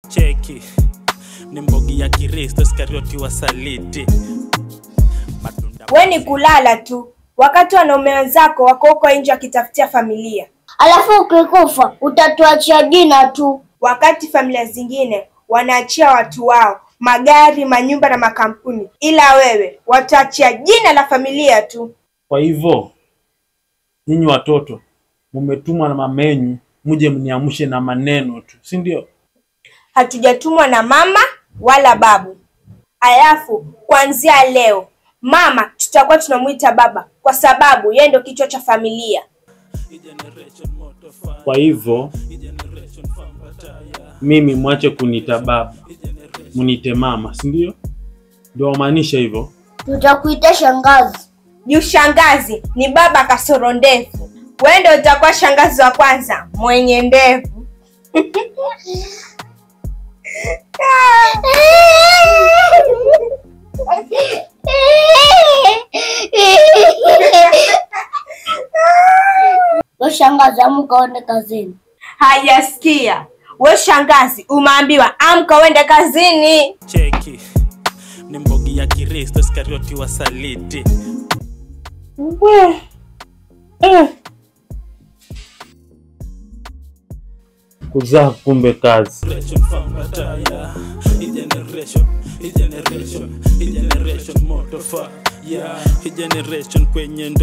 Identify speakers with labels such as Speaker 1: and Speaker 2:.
Speaker 1: Cheki ni mbogi ya Kristo, Iskarioti wa saliti.
Speaker 2: Wewe ni kulala tu wakati wanaume wenzako wako huko nje wakitafutia familia.
Speaker 3: Alafu ukikufa utatuachia jina tu,
Speaker 2: Wakati familia zingine wanaachia watu wao magari, manyumba na makampuni, ila wewe wataachia jina la familia tu.
Speaker 4: Kwa hivyo nyinyi watoto mmetumwa na mamenyu muje mniamshe na maneno tu, si ndio?
Speaker 2: Hatujatumwa na mama wala babu. Alafu kuanzia leo mama tutakuwa tunamuita baba kwa sababu yeye ndio kichwa cha familia.
Speaker 4: Kwa hivyo mimi mwache kunita baba, munite mama, si ndio? Ndio maanisha hivyo?
Speaker 3: tutakuita shangazi.
Speaker 2: Juu shangazi ni baba kasoro ndevu. Wewe ndio utakuwa shangazi wa kwanza mwenye ndevu.
Speaker 3: Wewe shangazi, amka uende kazini.
Speaker 2: Hajasikia. Wewe shangazi umeambiwa amka uende kazini.
Speaker 1: Cheki ni mbogi ya Kristo, Iskarioti wa saliti.
Speaker 4: Kuzaa kumbe kazi.
Speaker 1: Generation kwenye ndo